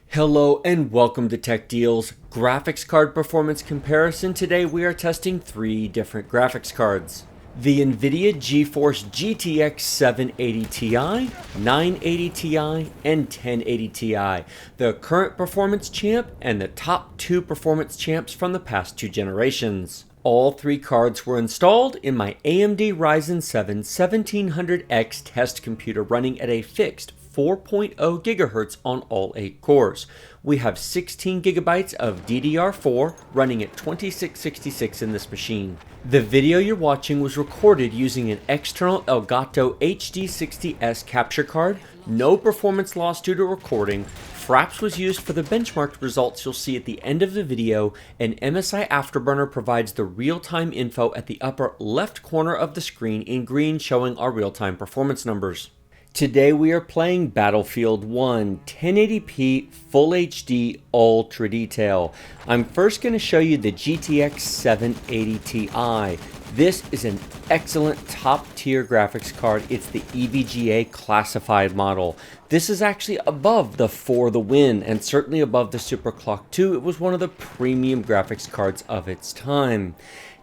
Hello and welcome to Tech Deals Graphics Card Performance Comparison. Today we are testing three different graphics cards. The NVIDIA GeForce GTX 780 Ti, 980 Ti, and 1080 Ti, the current performance champ and the top two performance champs from the past two generations. All three cards were installed in my AMD Ryzen 7 1700X test computer running at a fixed 4.0 gigahertz on all 8 cores. We have 16 gigabytes of DDR4 running at 2666 in this machine. The video you're watching was recorded using an external Elgato HD60S capture card. No performance loss due to recording. Fraps was used for the benchmarked results you'll see at the end of the video, and MSI Afterburner provides the real-time info at the upper left corner of the screen in green, showing our real-time performance numbers. Today we are playing Battlefield 1 1080p Full HD Ultra Detail. I'm first going to show you the GTX 780 Ti. This is an excellent top-tier graphics card. It's the EVGA classified model. This is actually above the For the Win and certainly above the Superclock 2. It was one of the premium graphics cards of its time.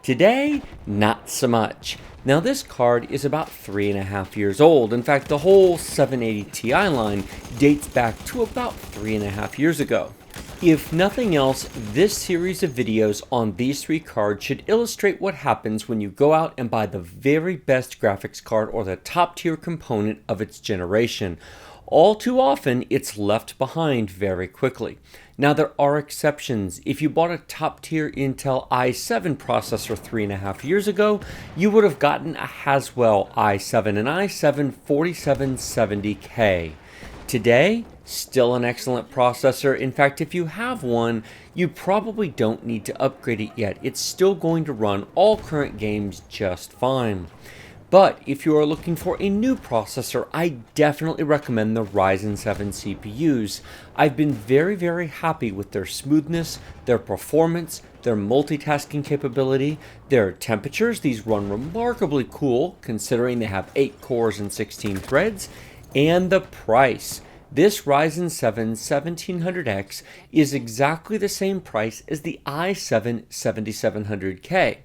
Today, not so much. Now this card is about 3.5 years old. In fact, the whole 780 Ti line dates back to about 3.5 years ago. If nothing else, this series of videos on these three cards should illustrate what happens when you go out and buy the very best graphics card or the top tier component of its generation. All too often, it's left behind very quickly. Now there are exceptions. If you bought a top-tier Intel i7 processor 3.5 years ago, you would have gotten a Haswell i7, an i7 4770K. Today, still an excellent processor. In fact, if you have one, you probably don't need to upgrade it yet. It's still going to run all current games just fine. But if you are looking for a new processor, I definitely recommend the Ryzen 7 CPUs. I've been very happy with their smoothness, their performance, their multitasking capability, their temperatures. These run remarkably cool considering they have 8 cores and 16 threads, and the price. This Ryzen 7 1700X is exactly the same price as the i7 7700K.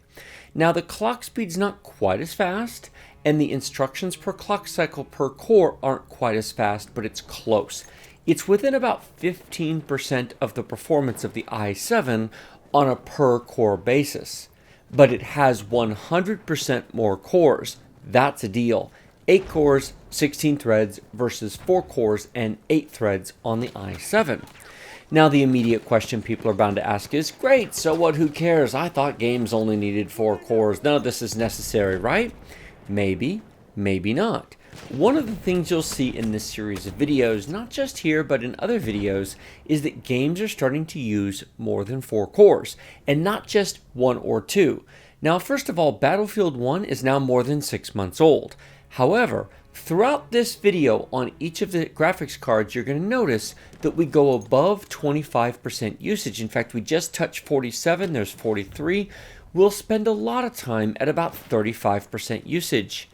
Now the clock speed's not quite as fast, and the instructions per clock cycle per core aren't quite as fast, but it's close. It's within about 15% of the performance of the i7 on a per core basis. But it has 100% more cores. That's a deal. 8 cores, 16 threads versus 4 cores and 8 threads on the i7. Now the immediate question people are bound to ask is, great, so what, who cares? I thought games only needed 4 cores. None of this is necessary, right? Maybe, maybe not. One of the things you'll see in this series of videos, not just here but in other videos, is that games are starting to use more than 4 cores, and not just 1 or 2. Now first of all, Battlefield 1 is now more than 6 months old. However, throughout this video on each of the graphics cards, you're going to notice that we go above 25% usage. In fact, we just touched 47, there's 43. We'll spend a lot of time at about 35% usage.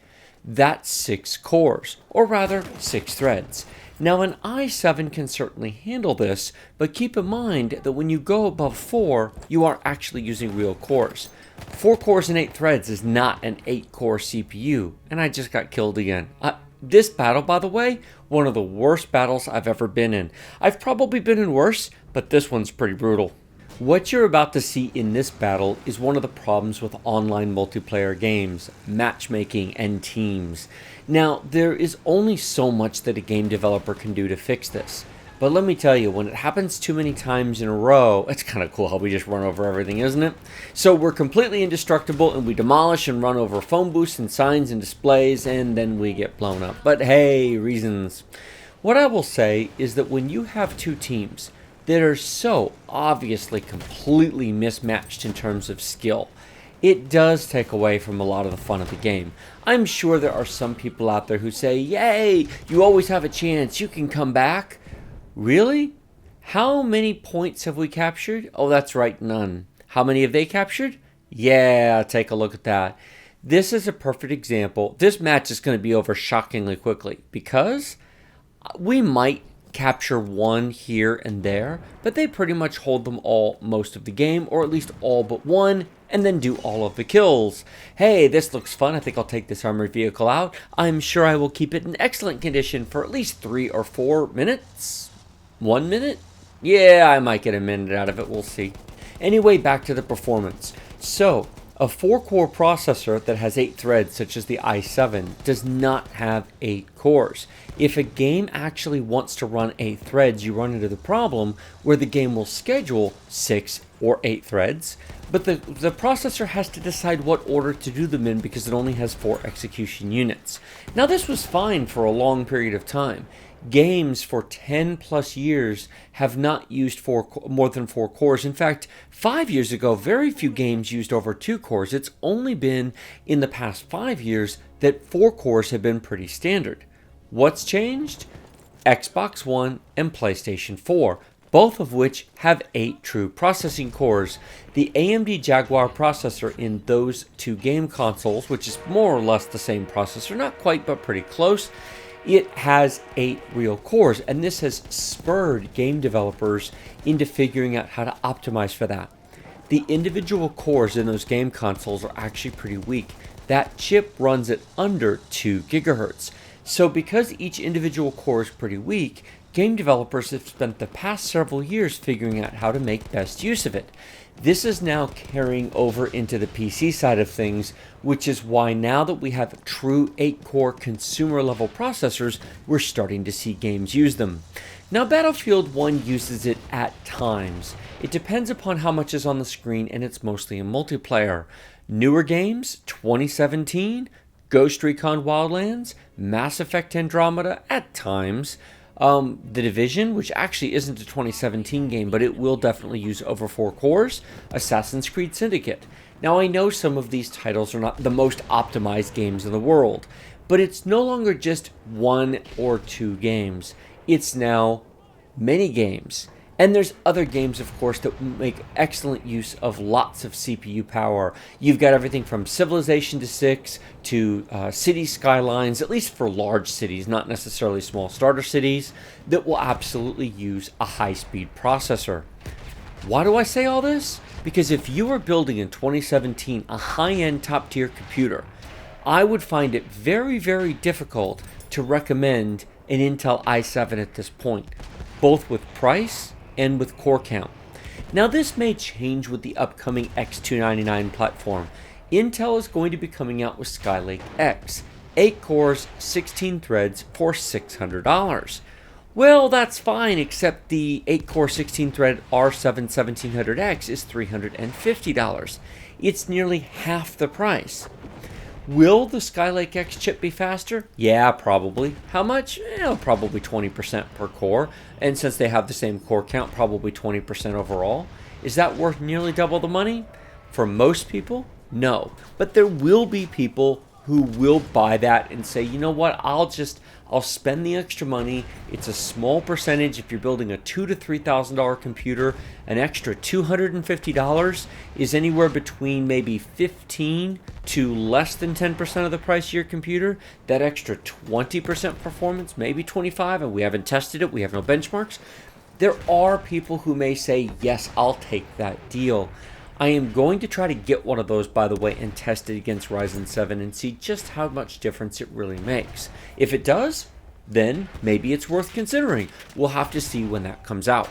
That's 6 cores, or rather 6 threads. Now an i7 can certainly handle this, but keep in mind that when you go above 4, you are actually using real cores. 4 cores and 8 threads is not an 8-core CPU, and I just got killed again. This battle, by the way, one of the worst battles I've ever been in. I've probably been in worse, but this one's pretty brutal. What you're about to see in this battle is one of the problems with online multiplayer games, matchmaking and teams. Now, there is only so much that a game developer can do to fix this. But let me tell you, when it happens too many times in a row, it's kind of cool how we just run over everything, isn't it? So we're completely indestructible and we demolish and run over phone booths and signs and displays, and then we get blown up. But hey, reasons. What I will say is that when you have two teams that are so obviously completely mismatched in terms of skill, it does take away from a lot of the fun of the game. I'm sure there are some people out there who say, yay, you always have a chance, you can come back. Really? How many points have we captured? Oh, that's right, none. How many have they captured? Yeah, take a look at that. This is a perfect example. This match is going to be over shockingly quickly because we might capture one here and there, but they pretty much hold them all most of the game, or at least all but one, and then do all of the kills. Hey, this looks fun. I think I'll take this armored vehicle out. I'm sure I will keep it in excellent condition for at least 3 or 4 minutes. 1 minute? Yeah, I might get a minute out of it. We'll see. Anyway, back to the performance. So, a 4-core processor that has 8 threads, such as the i7, does not have 8 cores. If a game actually wants to run 8 threads, you run into the problem where the game will schedule 6 or 8 threads, but the processor has to decide what order to do them in because it only has 4 execution units. Now, this was fine for a long period of time. Games for 10 plus years have not used more than 4 cores. In fact, 5 years ago, very few games used over 2 cores. It's only been in the past 5 years that 4 cores have been pretty standard. What's changed? Xbox One and PlayStation 4, both of which have 8 true processing cores. The AMD Jaguar processor in those 2 game consoles, which is more or less the same processor, not quite but pretty close, it has 8 real cores, and this has spurred game developers into figuring out how to optimize for that. The individual cores in those game consoles are actually pretty weak. That chip runs at under 2 gigahertz. So because each individual core is pretty weak, game developers have spent the past several years figuring out how to make best use of it. This is now carrying over into the PC side of things, which is why now that we have true 8-core consumer-level processors, we're starting to see games use them. Now, Battlefield 1 uses it at times. It depends upon how much is on the screen, and it's mostly in multiplayer. Newer games, 2017, Ghost Recon Wildlands, Mass Effect Andromeda, at times. The Division, which actually isn't a 2017 game, but it will definitely use over 4 cores. Assassin's Creed Syndicate. Now, I know some of these titles are not the most optimized games in the world, but it's no longer just 1 or 2 games. It's now many games. And there's other games, of course, that make excellent use of lots of CPU power. You've got everything from Civilization 6 to city skylines, at least for large cities, not necessarily small starter cities, that will absolutely use a high-speed processor. Why do I say all this? Because if you are building in 2017 a high-end top-tier computer, I would find it very, very difficult to recommend an Intel i7 at this point, both with price and with core count. Now, this may change with the upcoming X299 platform. Intel is going to be coming out with Skylake X, 8 cores, 16 threads for $600. Well, that's fine, except the 8-core 16-thread R7 1700X is $350. It's nearly half the price. Will the Skylake X chip be faster? Yeah, probably. How much? Probably 20% per core. And since they have the same core count, probably 20% overall. Is that worth nearly double the money? For most people, no. But there will be people who will buy that and say, you know what, I'll spend the extra money. It's a small percentage. If you're building a $2,000 to $3,000 computer, an extra $250 is anywhere between maybe 15 to less than 10% of the price of your computer. That extra 20% performance, maybe 25, and we haven't tested it. We have no benchmarks. There are people who may say, yes, I'll take that deal. I am going to try to get one of those, by the way, and test it against Ryzen 7 and see just how much difference it really makes. If it does, then maybe it's worth considering. We'll have to see when that comes out.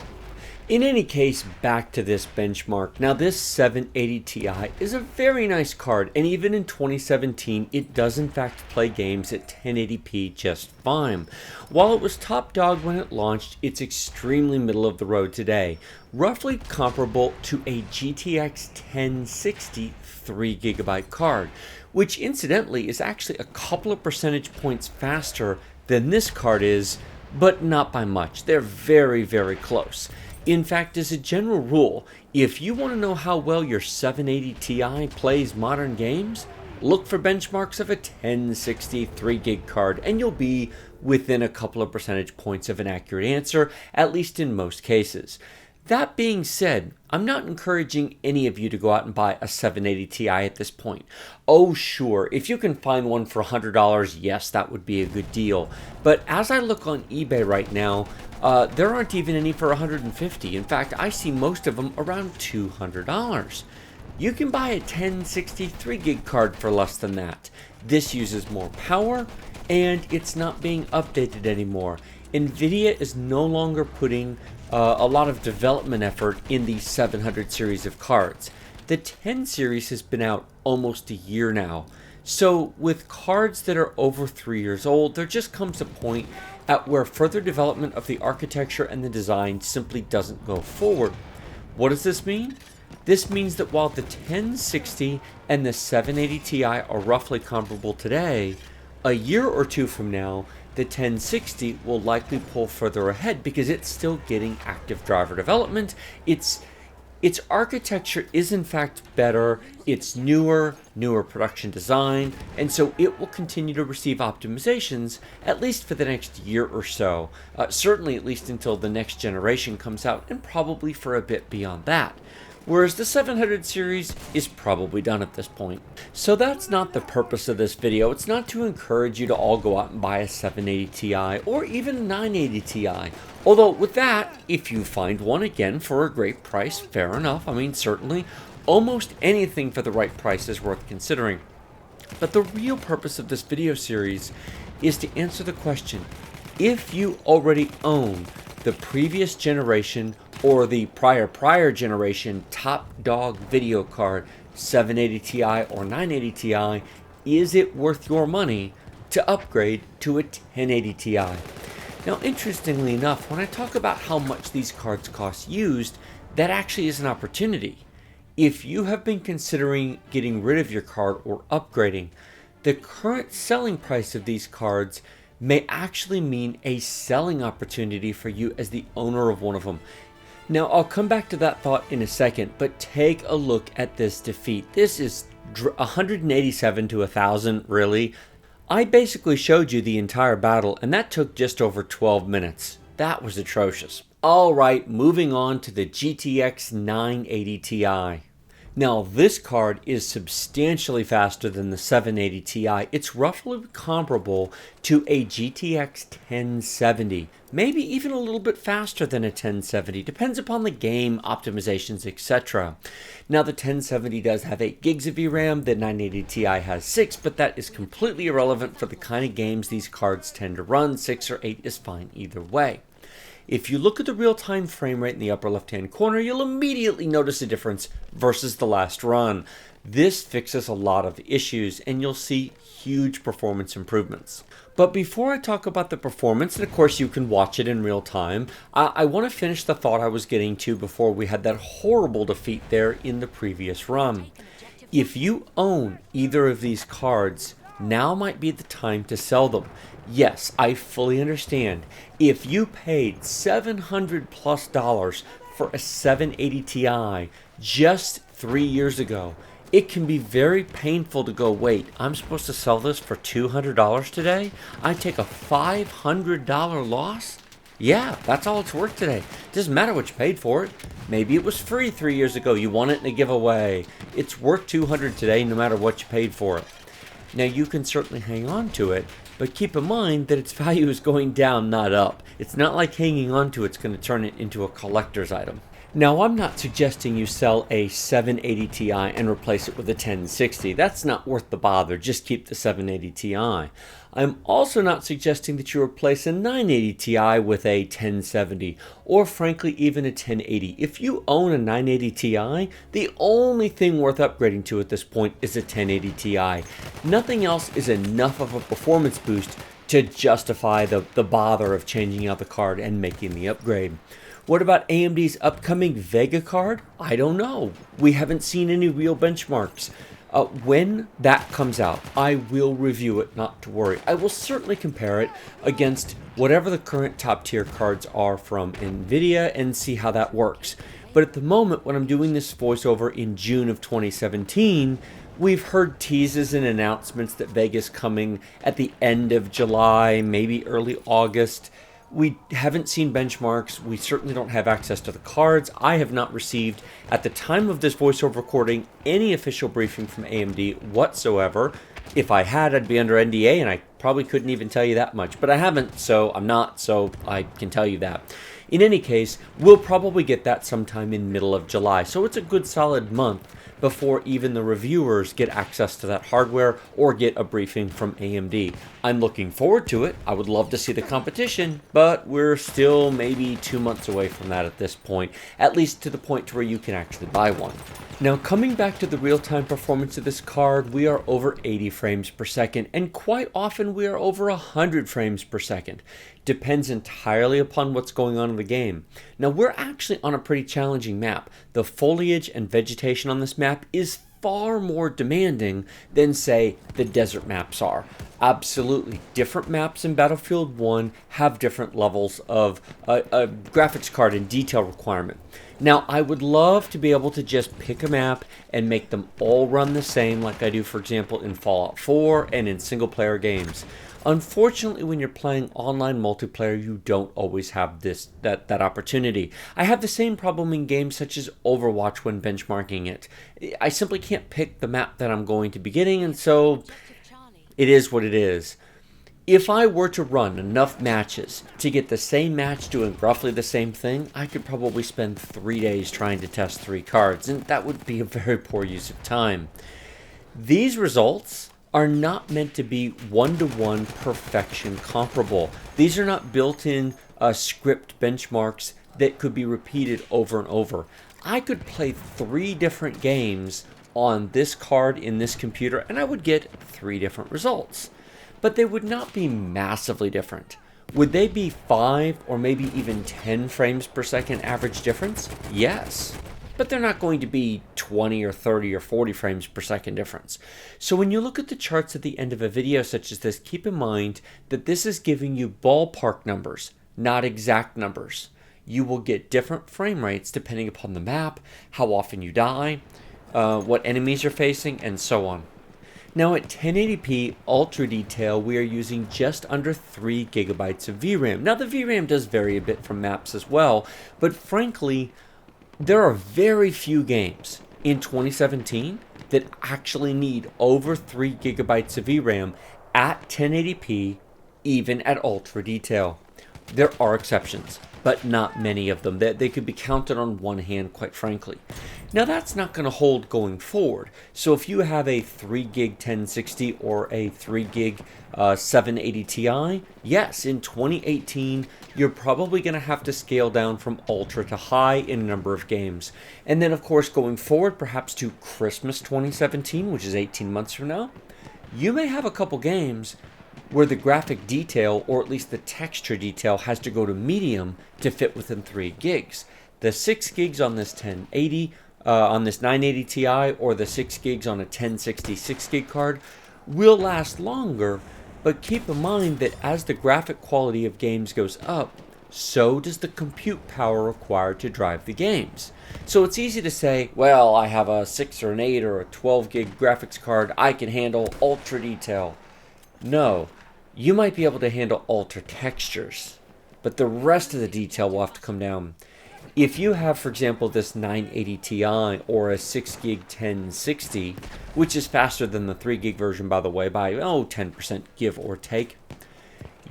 In any case, back to this benchmark. Now, this 780 Ti is a very nice card, and even in 2017, it does in fact play games at 1080p just fine. While it was top dog when it launched, it's extremely middle of the road today, roughly comparable to a GTX 1060 3GB card, which incidentally is actually a couple of percentage points faster than this card is, but not by much. They're very, very close. In fact, as a general rule, if you want to know how well your 780 Ti plays modern games, look for benchmarks of a 1060 3GB card, and you'll be within a couple of percentage points of an accurate answer, at least in most cases. That being said, I'm not encouraging any of you to go out and buy a 780 Ti at this point. Oh sure, if you can find one for $100, yes, that would be a good deal. But as I look on eBay right now, there aren't even any for $150. In fact, I see most of them around $200. You can buy a 1063 gig card for less than that. This uses more power, and it's not being updated anymore. NVIDIA is no longer putting a lot of development effort in the 700 series of cards. The 10 series has been out almost a year now. So with cards that are over 3 years old, there just comes a point at where further development of the architecture and the design simply doesn't go forward. What does this mean? This means that while the 1060 and the 780 Ti are roughly comparable today, a year or two from now, the 1060 will likely pull further ahead because it's still getting active driver development. Its architecture is in fact better, it's newer production design, and so it will continue to receive optimizations at least for the next year or so. Certainly at least until the next generation comes out, and probably for a bit beyond that. Whereas the 700 series is probably done at this point. So that's not the purpose of this video. It's not to encourage you to all go out and buy a 780 Ti or even a 980 Ti. Although with that, if you find one again for a great price, fair enough. I mean, certainly almost anything for the right price is worth considering. But the real purpose of this video series is to answer the question, if you already own the previous generation or the prior generation top dog video card, 780 Ti or 980 Ti, is it worth your money to upgrade to a 1080 Ti? Now, interestingly enough, when I talk about how much these cards cost used, that actually is an opportunity. If you have been considering getting rid of your card or upgrading, the current selling price of these cards may actually mean a selling opportunity for you as the owner of one of them. Now, I'll come back to that thought in a second, but take a look at this defeat. This is 187 to 1,000, really. I basically showed you the entire battle, and that took just over 12 minutes. That was atrocious. All right, moving on to the GTX 980 Ti. Now, this card is substantially faster than the 780 Ti. It's roughly comparable to a GTX 1070, maybe even a little bit faster than a 1070, depends upon the game, optimizations, etc. Now, the 1070 does have 8 gigs of VRAM, the 980 Ti has 6, but that is completely irrelevant for the kind of games these cards tend to run. 6 or 8 is fine either way. If you look at the real-time frame rate in the upper left-hand corner, you'll immediately notice a difference versus the last run. This fixes a lot of issues, and you'll see huge performance improvements. But before I talk about the performance, and of course you can watch it in real time, I want to finish the thought I was getting to before we had that horrible defeat there in the previous run. If you own either of these cards, now might be the time to sell them. Yes, I fully understand. If you paid $700+ for a 780 Ti just 3 years ago, it can be very painful to go, wait, I'm supposed to sell this for $200 today? I take a $500 loss? Yeah, that's all it's worth today. Doesn't matter what you paid for it. Maybe it was free 3 years ago. You won it in a giveaway. It's worth $200 today no matter what you paid for it. Now, you can certainly hang on to it, but keep in mind that its value is going down, not up. It's not like hanging on to it's going to turn it into a collector's item. Now, I'm not suggesting you sell a 780 Ti and replace it with a 1060. That's not worth the bother. Just keep the 780 Ti. I'm also not suggesting that you replace a 980 Ti with a 1070, or frankly even a 1080. If you own a 980 Ti, the only thing worth upgrading to at this point is a 1080 Ti. Nothing else is enough of a performance boost to justify the bother of changing out the card and making the upgrade. What about AMD's upcoming Vega card? I don't know. We haven't seen any real benchmarks. When that comes out, I will review it, not to worry. I will certainly compare it against whatever the current top tier cards are from NVIDIA and see how that works. But at the moment, when I'm doing this voiceover in June of 2017, we've heard teases and announcements that Vega's coming at the end of July, maybe early August. We haven't seen benchmarks. We certainly don't have access to the cards. I have not received, at the time of this voiceover recording, any official briefing from AMD whatsoever. If I had, I'd be under NDA, and I probably couldn't even tell you that much. But I haven't, so I'm not, so I can tell you that. In any case, we'll probably get that sometime in middle of July. So it's a good solid month before even the reviewers get access to that hardware or get a briefing from AMD. I'm looking forward to it. I would love to see the competition, but we're still maybe 2 months away from that at this point, at least to the point where you can actually buy one. Now, coming back to the real-time performance of this card, we are over 80 frames per second, and quite often we are over 100 frames per second. Depends entirely upon what's going on in the game. Now, we're actually on a pretty challenging map. The foliage and vegetation on this map is far more demanding than, say, the desert maps are. Absolutely. Different maps in Battlefield 1 have different levels of a graphics card and detail requirement. Now, I would love to be able to just pick a map and make them all run the same like I do, for example, in Fallout 4 and in single-player games. Unfortunately, when you're playing online multiplayer, you don't always have that opportunity. I have the same problem in games such as Overwatch when benchmarking it. I simply can't pick the map that I'm going to be getting, and so it is what it is. If I were to run enough matches to get the same match doing roughly the same thing, I could probably spend 3 days trying to test 3 cards, and that would be a very poor use of time. These results are not meant to be one-to-one perfection comparable. These are not built-in script benchmarks that could be repeated over and over. I could play 3 different games on this card in this computer, and I would get 3 different results. But they would not be massively different. Would they be 5 or maybe even 10 frames per second average difference? Yes. But they're not going to be 20 or 30 or 40 frames per second difference. So when you look at the charts at the end of a video such as this, keep in mind that this is giving you ballpark numbers, not exact numbers. You will get different frame rates depending upon the map, how often you die, what enemies you're facing, and so on. Now at 1080p Ultra Detail, we are using just under 3 gigabytes of VRAM. Now the VRAM does vary a bit from maps as well, but frankly, there are very few games in 2017 that actually need over 3 gigabytes of VRAM at 1080p, even at Ultra Detail. There are exceptions, but not many of them. They could be counted on one hand, quite frankly. Now that's not going to hold going forward. So if you have a 3 gig 1060 or a 3 gig 780 Ti, yes, in 2018, you're probably going to have to scale down from ultra to high in a number of games. And then of course going forward, perhaps to Christmas 2017, which is 18 months from now, you may have a couple games where the graphic detail, or at least the texture detail, has to go to medium to fit within 3 gigs. The 6 gigs on this 1080, on this 980 Ti, or the 6 gigs on a 1060 6 gig card will last longer, but keep in mind that as the graphic quality of games goes up, so does the compute power required to drive the games. So it's easy to say, well, I have a 6 or an 8 or a 12 gig graphics card, I can handle ultra detail. No, you might be able to handle ultra textures, but the rest of the detail will have to come down. If you have, for example, this 980 Ti or a 6 gig 1060, which is faster than the 3 gig version, by the way, by 10% give or take,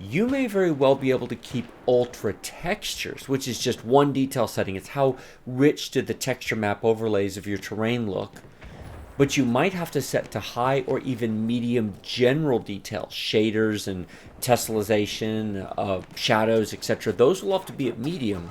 you may very well be able to keep ultra textures, which is just one detail setting. It's how rich do the texture map overlays of your terrain look. But you might have to set to high or even medium general detail, shaders and tessellization, shadows, etc. Those will have to be at medium.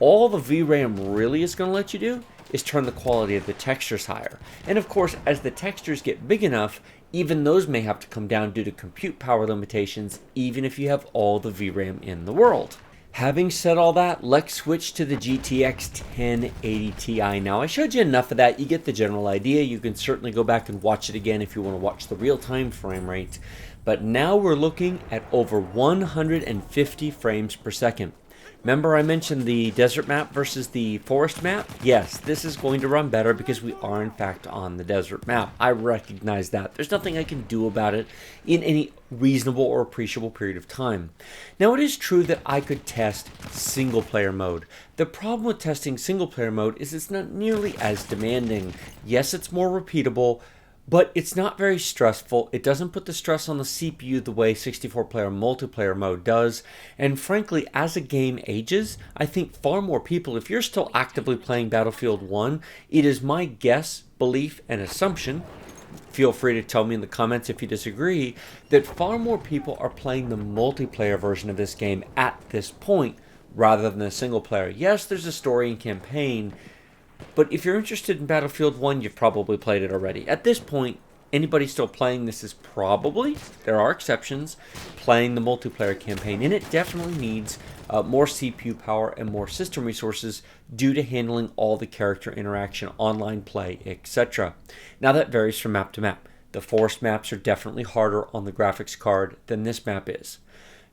All the VRAM really is going to let you do is turn the quality of the textures higher. And of course, as the textures get big enough, even those may have to come down due to compute power limitations, even if you have all the VRAM in the world. Having said all that, let's switch to the GTX 1080 Ti. Now, I showed you enough of that. You get the general idea. You can certainly go back and watch it again if you want to watch the real-time frame rate. But now we're looking at over 150 frames per second. Remember I mentioned the desert map versus the forest map? Yes, this is going to run better because we are in fact on the desert map. I recognize that. There's nothing I can do about it in any reasonable or appreciable period of time. Now it is true that I could test single player mode. The problem with testing single player mode is it's not nearly as demanding. Yes, it's more repeatable, but it's not very stressful. It doesn't put the stress on the CPU the way 64-player multiplayer mode does. And frankly, as a game ages, I think far more people, if you're still actively playing Battlefield 1, it is my guess, belief, and assumption, feel free to tell me in the comments if you disagree, that far more people are playing the multiplayer version of this game at this point rather than the single player. Yes, there's a story and campaign, but if you're interested in Battlefield 1, you've probably played it already. At this point, anybody still playing this is probably, there are exceptions, playing the multiplayer campaign. And it definitely needs more CPU power and more system resources due to handling all the character interaction, online play, etc. Now that varies from map to map. The forest maps are definitely harder on the graphics card than this map is.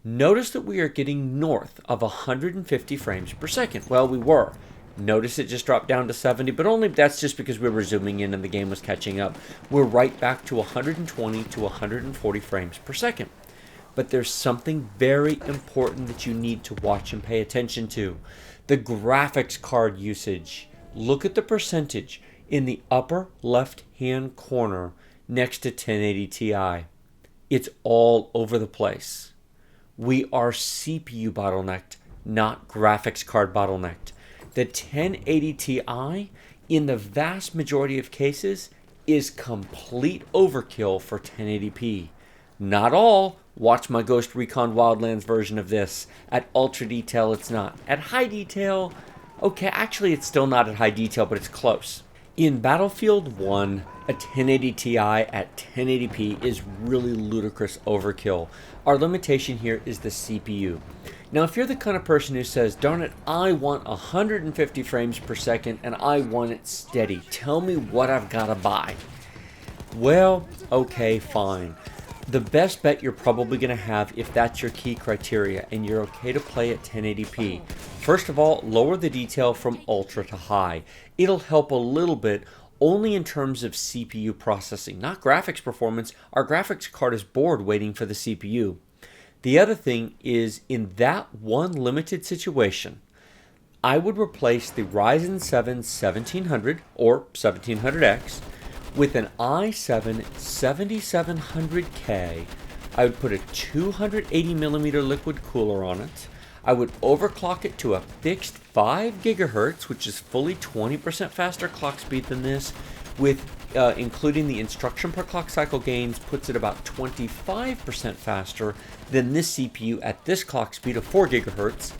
Notice that we are getting north of 150 frames per second. Well, we were. Notice it just dropped down to 70, but only that's just because we were zooming in and the game was catching up. We're right back to 120 to 140 frames per second. But there's something very important that you need to watch and pay attention to. The graphics card usage. Look at the percentage in the upper left-hand corner next to 1080 Ti. It's all over the place. We are CPU bottlenecked, not graphics card bottlenecked. The 1080 Ti, in the vast majority of cases, is complete overkill for 1080p. Not all. Watch my Ghost Recon Wildlands version of this. At ultra detail, it's not. At high detail, okay, actually it's still not at high detail, but it's close. In Battlefield 1, a 1080 Ti at 1080p is really ludicrous overkill. Our limitation here is the CPU. Now, if you're the kind of person who says, darn it, I want 150 frames per second and I want it steady, tell me what I've got to buy. Well, okay, fine. The best bet you're probably going to have, if that's your key criteria and you're okay to play at 1080p, first of all, lower the detail from ultra to high. It'll help a little bit, only in terms of CPU processing, not graphics performance. Our graphics card is bored waiting for the CPU. The other thing is, in that one limited situation, I would replace the Ryzen 7 1700 or 1700X with an i7 7700K. I would put a 280mm liquid cooler on it. I would overclock it to a fixed 5 GHz, which is fully 20% faster clock speed than this, with including the instruction per clock cycle gains, puts it about 25% faster than this CPU at this clock speed of 4 GHz,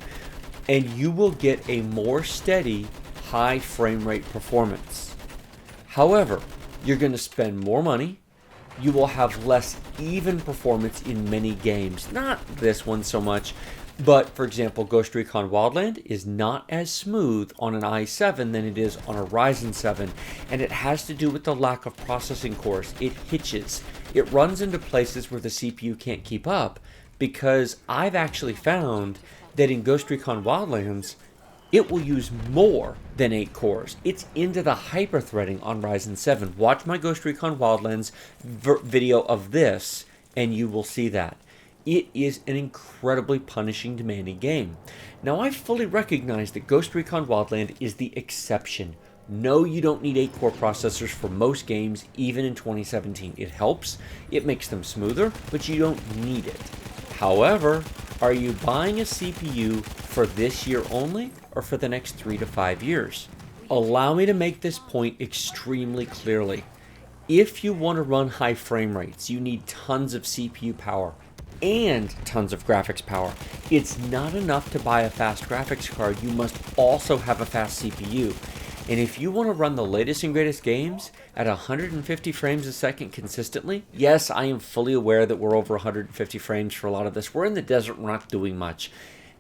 and you will get a more steady, high frame rate performance. However, you're going to spend more money. You will have less even performance in many games. Not this one so much, but for example, Ghost Recon Wildland is not as smooth on an i7 than it is on a Ryzen 7, and it has to do with the lack of processing cores. It hitches. It runs into places where the CPU can't keep up, because I've actually found that in Ghost Recon Wildlands, it will use more than 8 cores. It's into the hyper-threading on Ryzen 7. Watch my Ghost Recon Wildlands video of this, and you will see that. It is an incredibly punishing, demanding game. Now, I fully recognize that Ghost Recon Wildland is the exception. No, you don't need 8-core processors for most games, even in 2017. It helps, it makes them smoother, but you don't need it. However, are you buying a CPU for this year only, or for the next 3 to 5 years? Allow me to make this point extremely clearly. If you want to run high frame rates, you need tons of CPU power and tons of graphics power. It's not enough to buy a fast graphics card, you must also have a fast CPU. And if you want to run the latest and greatest games at 150 frames a second consistently, yes, I am fully aware that we're over 150 frames for a lot of this. We're in the desert, we're not doing much.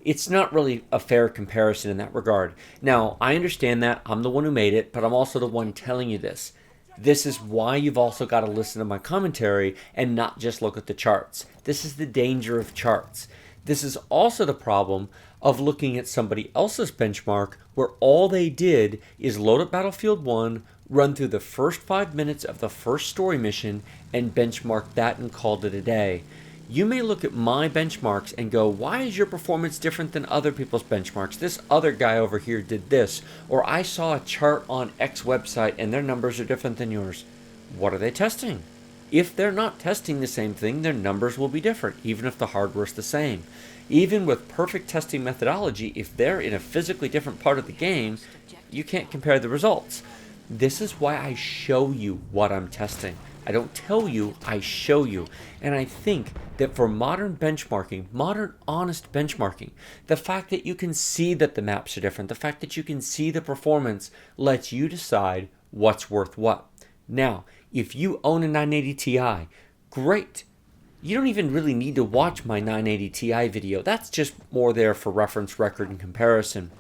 It's not really a fair comparison in that regard. Now, I understand that. I'm the one who made it, but I'm also the one telling you this. This is why you've also got to listen to my commentary and not just look at the charts. This is the danger of charts. This is also the problem of looking at somebody else's benchmark where all they did is load up Battlefield 1, run through the first 5 minutes of the first story mission, and benchmark that and called it a day. You may look at my benchmarks and go, why is your performance different than other people's benchmarks? This other guy over here did this. Or I saw a chart on X website and their numbers are different than yours. What are they testing? If they're not testing the same thing, their numbers will be different, even if the hardware's the same. Even with perfect testing methodology, if they're in a physically different part of the game, you can't compare the results. This is why I show you what I'm testing. I don't tell you, I show you. And I think that for modern benchmarking, modern honest benchmarking, the fact that you can see that the maps are different, the fact that you can see the performance lets you decide what's worth what. Now, if you own a 980 Ti, great. You don't even really need to watch my 980 Ti video. That's just more there for reference, record, and comparison.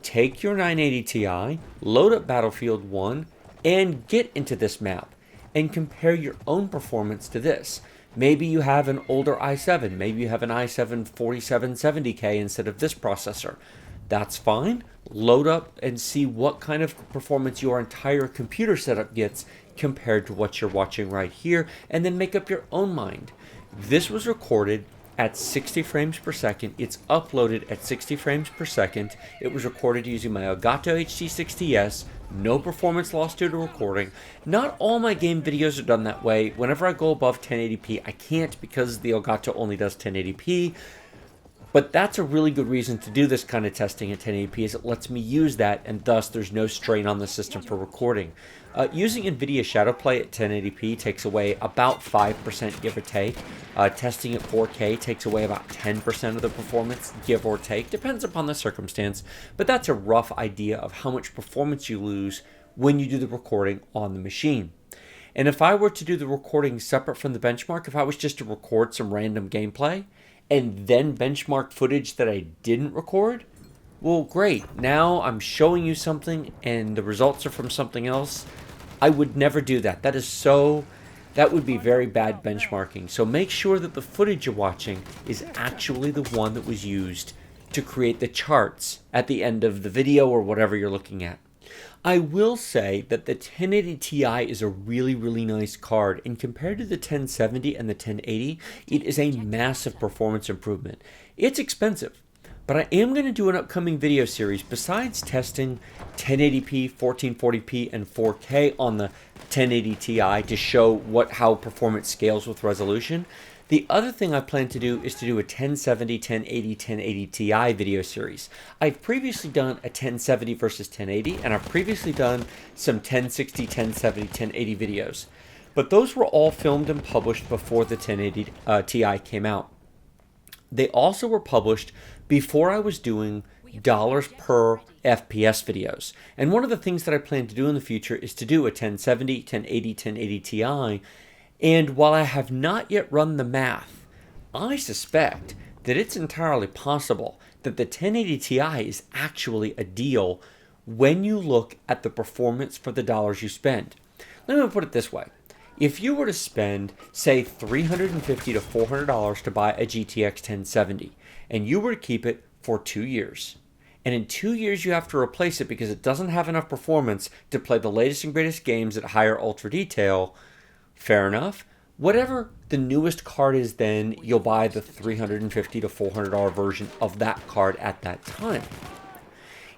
Take your 980 Ti, load up Battlefield 1, and get into this map and compare your own performance to this. Maybe you have an older i7, maybe you have an i7 4770K instead of this processor. That's fine. Load up and see what kind of performance your entire computer setup gets compared to what you're watching right here, and then make up your own mind. This was recorded at 60 frames per second. It's uploaded at 60 frames per second. It was recorded using my Elgato HD60S. No performance loss due to recording. Not all my game videos are done that way. Whenever I go above 1080p, I can't because the Elgato only does 1080p. But that's a really good reason to do this kind of testing at 1080p, is it lets me use that, and thus there's no strain on the system for recording. Using NVIDIA Shadowplay at 1080p takes away about 5%, give or take. Testing at 4K takes away about 10% of the performance, give or take. Depends upon the circumstance, but that's a rough idea of how much performance you lose when you do the recording on the machine. And if I were to do the recording separate from the benchmark, if I was just to record some random gameplay, and then benchmark footage that I didn't record, well, great. Now I'm showing you something and the results are from something else. I would never do that. That would be very bad benchmarking. So make sure that the footage you're watching is actually the one that was used to create the charts at the end of the video or whatever you're looking at. I will say that the 1080 Ti is a really, really nice card, and compared to the 1070 and the 1080, it is a massive performance improvement. It's expensive, but I am going to do an upcoming video series besides testing 1080p, 1440p, and 4K on the 1080 Ti to show how performance scales with resolution. The other thing I plan to do is to do a 1070, 1080, 1080 Ti video series. I've previously done a 1070 versus 1080, and I've previously done some 1060, 1070, 1080 videos. But those were all filmed and published before the 1080 Ti came out. They also were published before I was doing dollars per FPS videos. And one of the things that I plan to do in the future is to do a 1070, 1080, 1080 Ti. And while I have not yet run the math, I suspect that it's entirely possible that the 1080 Ti is actually a deal when you look at the performance for the dollars you spend. Let me put it this way. If you were to spend, say, $350 to $400 to buy a GTX 1070, and you were to keep it for 2 years, and in 2 years you have to replace it because it doesn't have enough performance to play the latest and greatest games at higher ultra detail, fair enough. Whatever the newest card is then, you'll buy the $350 to $400 version of that card at that time.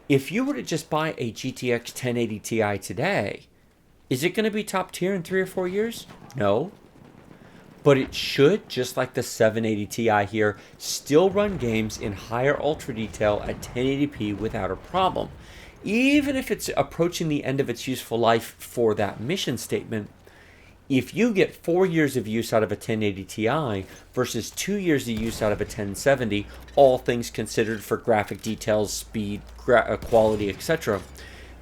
If you were to just buy a GTX 1080 Ti today, is it going to be top tier in 3 or 4 years? No. But it should, just like the 780 Ti here, still run games in higher ultra detail at 1080p without a problem. Even if it's approaching the end of its useful life for that mission statement, if you get 4 years of use out of a 1080 Ti versus 2 years of use out of a 1070, all things considered for graphic details, speed, quality, etc.,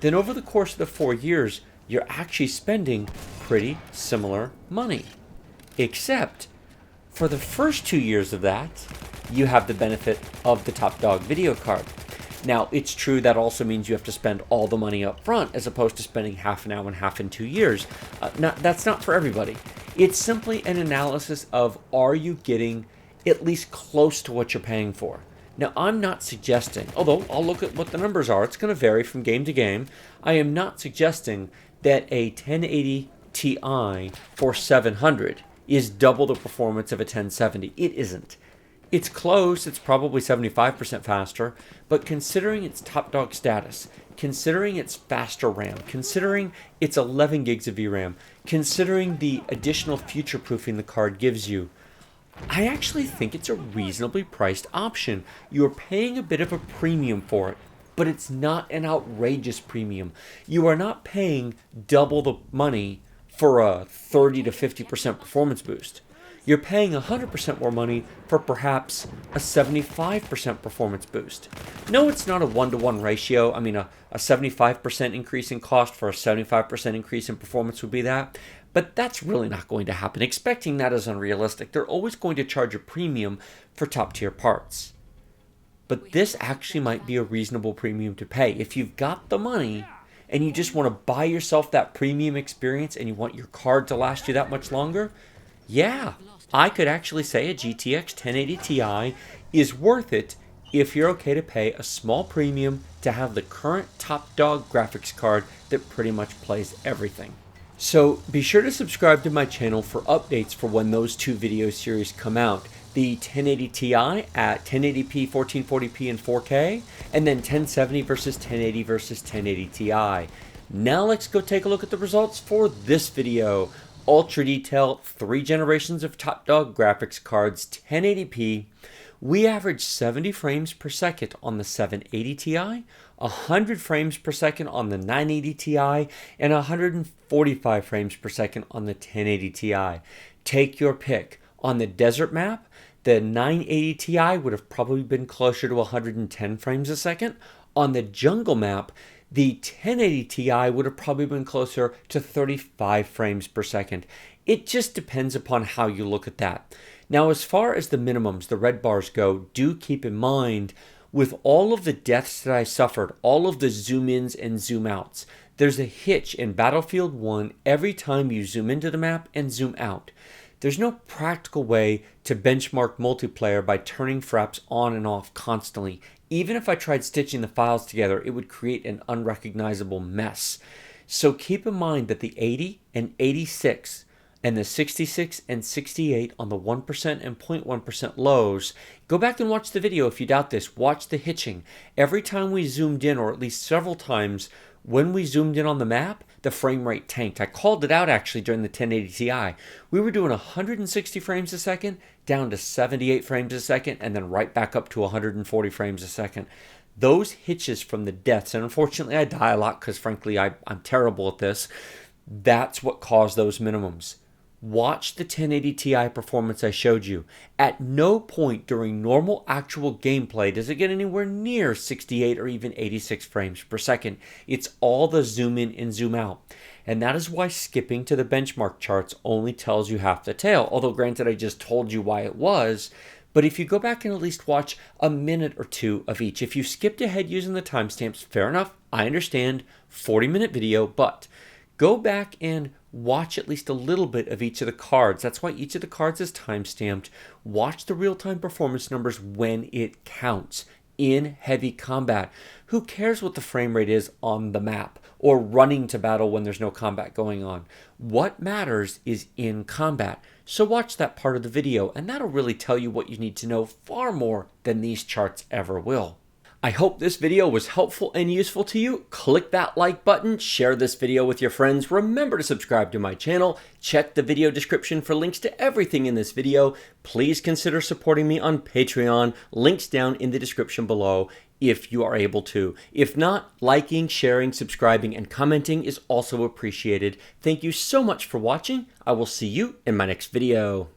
then over the course of the 4 years, you're actually spending pretty similar money. Except, for the first 2 years of that, you have the benefit of the top dog video card. Now, it's true that also means you have to spend all the money up front as opposed to spending half now and half in 2 years. That's not for everybody. It's simply an analysis of, are you getting at least close to what you're paying for? Now, I'm not suggesting, although I'll look at what the numbers are, it's going to vary from game to game. I am not suggesting that a 1080 Ti for 700 is double the performance of a 1070. It isn't. It's close, it's probably 75% faster, but considering its top dog status, considering its faster RAM, considering its 11 gigs of VRAM, considering the additional future proofing the card gives you, I actually think it's a reasonably priced option. You're paying a bit of a premium for it, but it's not an outrageous premium. You are not paying double the money for a 30 to 50% performance boost. You're paying 100% more money for perhaps a 75% performance boost. No, it's not a 1-to-1 ratio. I mean, a 75% increase in cost for a 75% increase in performance would be that. But that's really not going to happen. Expecting that is unrealistic. They're always going to charge a premium for top-tier parts. But this actually might be a reasonable premium to pay. If you've got the money and you just want to buy yourself that premium experience and you want your card to last you that much longer, yeah, I could actually say a GTX 1080 Ti is worth it if you're okay to pay a small premium to have the current top dog graphics card that pretty much plays everything. So be sure to subscribe to my channel for updates for when those two video series come out. The 1080 Ti at 1080p, 1440p, and 4K, and then 1070 versus 1080 versus 1080 Ti. Now let's go take a look at the results for this video. Ultra detailed, 3 generations of top dog graphics cards, 1080p. We averaged 70 frames per second on the 780 Ti, 100 frames per second on the 980 Ti, and 145 frames per second on the 1080 Ti. Take your pick. On the desert map, the 980 Ti would have probably been closer to 110 frames a second. On the jungle map, the 1080 Ti would have probably been closer to 35 frames per second. It just depends upon how you look at that. Now, as far as the minimums, the red bars go, do keep in mind, with all of the deaths that I suffered, all of the zoom ins and zoom outs, there's a hitch in Battlefield 1 every time you zoom into the map and zoom out. There's no practical way to benchmark multiplayer by turning fraps on and off constantly. Even if I tried stitching the files together, it would create an unrecognizable mess. So keep in mind that the 80 and 86 and the 66 and 68 on the 1% and 0.1% lows, go back and watch the video if you doubt this. Watch the hitching. Every time we zoomed in, or at least several times, when we zoomed in on the map, the frame rate tanked. I called it out actually during the 1080 Ti. We were doing 160 frames a second, down to 78 frames a second, and then right back up to 140 frames a second. Those hitches from the deaths, and unfortunately I die a lot because frankly I'm terrible at this, that's what caused those minimums. Watch the 1080 Ti performance I showed you. At no point during normal actual gameplay does it get anywhere near 68 or even 86 frames per second. It's all the zoom in and zoom out. And that is why skipping to the benchmark charts only tells you half the tale. Although granted, I just told you why it was. But if you go back and at least watch a minute or two of each, if you skipped ahead using the timestamps, fair enough, I understand, 40-minute video, but go back and watch at least a little bit of each of the cards. That's why each of the cards is timestamped. Watch the real-time performance numbers when it counts in heavy combat. Who cares what the frame rate is on the map or running to battle when there's no combat going on? What matters is in combat. So watch that part of the video, and that'll really tell you what you need to know far more than these charts ever will. I hope this video was helpful and useful to you. Click that like button, share this video with your friends. Remember to subscribe to my channel. Check the video description for links to everything in this video. Please consider supporting me on Patreon. Links down in the description below if you are able to. If not, liking, sharing, subscribing, and commenting is also appreciated. Thank you so much for watching. I will see you in my next video.